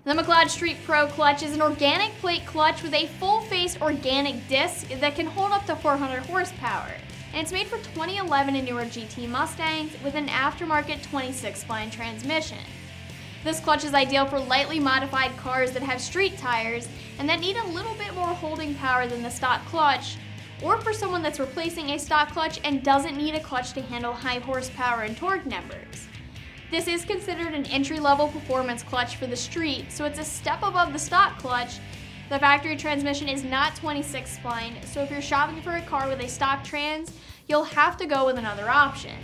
The McLeod Street Pro clutch is an organic plate clutch with a full-face organic disc that can hold up to 400 horsepower. And it's made for 2011 and newer GT Mustangs with an aftermarket 26-spline transmission. This clutch is ideal for lightly modified cars that have street tires and that need a little bit more holding power than the stock clutch, or for someone that's replacing a stock clutch and doesn't need a clutch to handle high horsepower and torque numbers. This is considered an entry-level performance clutch for the street, so it's a step above the stock clutch. The factory transmission is not 26 spline, so if you're shopping for a car with a stock trans, you'll have to go with another option.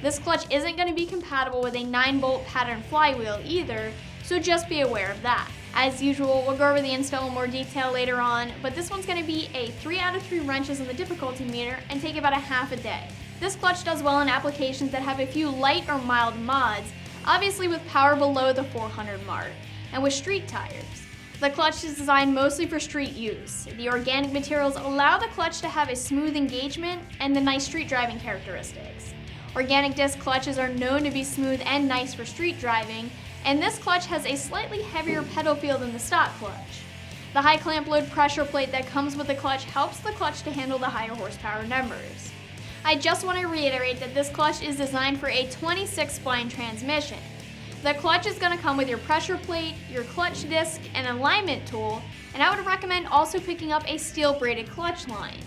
This clutch isn't going to be compatible with a 9-bolt pattern flywheel either, so just be aware of that. As usual, we'll go over the install in more detail later on, but this one's going to be a 3 out of 3 wrenches in the difficulty meter and take about a half a day. This clutch does well in applications that have a few light or mild mods, obviously with power below the 400 mark, and with street tires. The clutch is designed mostly for street use. The organic materials allow the clutch to have a smooth engagement and the nice street driving characteristics. Organic disc clutches are known to be smooth and nice for street driving, and this clutch has a slightly heavier pedal feel than the stock clutch. The high clamp load pressure plate that comes with the clutch helps the clutch to handle the higher horsepower numbers. I just want to reiterate that this clutch is designed for a 26 spline transmission. The clutch is going to come with your pressure plate, your clutch disc, and alignment tool, and I would recommend also picking up a steel braided clutch line.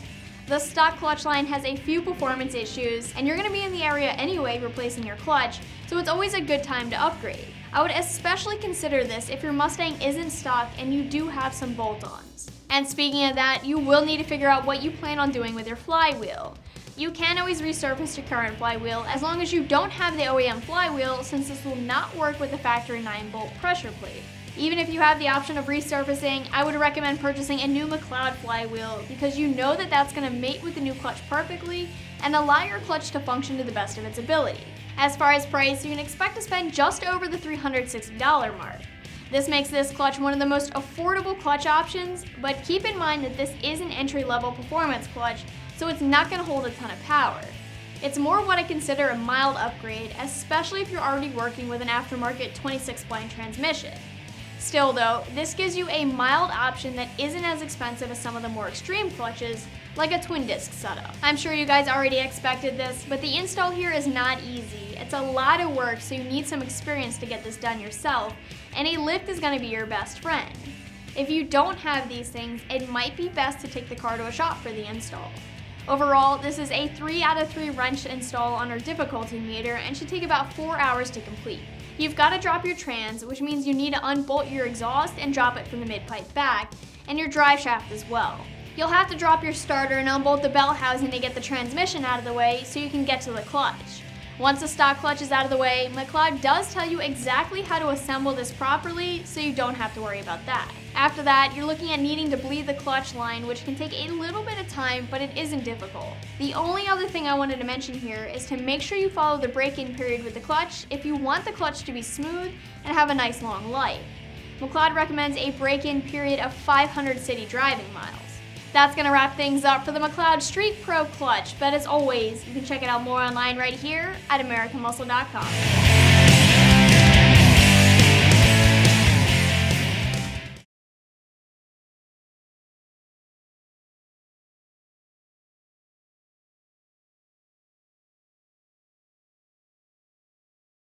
The stock clutch line has a few performance issues, and you're going to be in the area anyway replacing your clutch, so it's always a good time to upgrade. I would especially consider this if your Mustang isn't stock and you do have some bolt-ons. And speaking of that, you will need to figure out what you plan on doing with your flywheel. You can always resurface your current flywheel as long as you don't have the OEM flywheel, since this will not work with the factory 9-bolt pressure plate. Even if you have the option of resurfacing, I would recommend purchasing a new McLeod flywheel because you know that that's going to mate with the new clutch perfectly and allow your clutch to function to the best of its ability. As far as price, you can expect to spend just over the $360 mark. This makes this clutch one of the most affordable clutch options, but keep in mind that this is an entry-level performance clutch, so it's not going to hold a ton of power. It's more what I consider a mild upgrade, especially if you're already working with an aftermarket 26-spline transmission. Still though, this gives you a mild option that isn't as expensive as some of the more extreme clutches, like a twin disc setup. I'm sure you guys already expected this, but the install here is not easy. It's a lot of work, so you need some experience to get this done yourself, and a lift is going to be your best friend. If you don't have these things, it might be best to take the car to a shop for the install. Overall, this is a 3 out of 3 wrench install on our difficulty meter and should take about 4 hours to complete. You've got to drop your trans, which means you need to unbolt your exhaust and drop it from the mid-pipe back, and your drive shaft as well. You'll have to drop your starter and unbolt the bell housing to get the transmission out of the way so you can get to the clutch. Once the stock clutch is out of the way, McLeod does tell you exactly how to assemble this properly, so you don't have to worry about that. After that, you're looking at needing to bleed the clutch line, which can take a little bit of time, but it isn't difficult. The only other thing I wanted to mention here is to make sure you follow the break-in period with the clutch if you want the clutch to be smooth and have a nice long life. McLeod recommends a break-in period of 500 city driving miles. That's going to wrap things up for the McLeod Street Pro clutch, but as always, you can check it out more online right here at AmericanMuscle.com.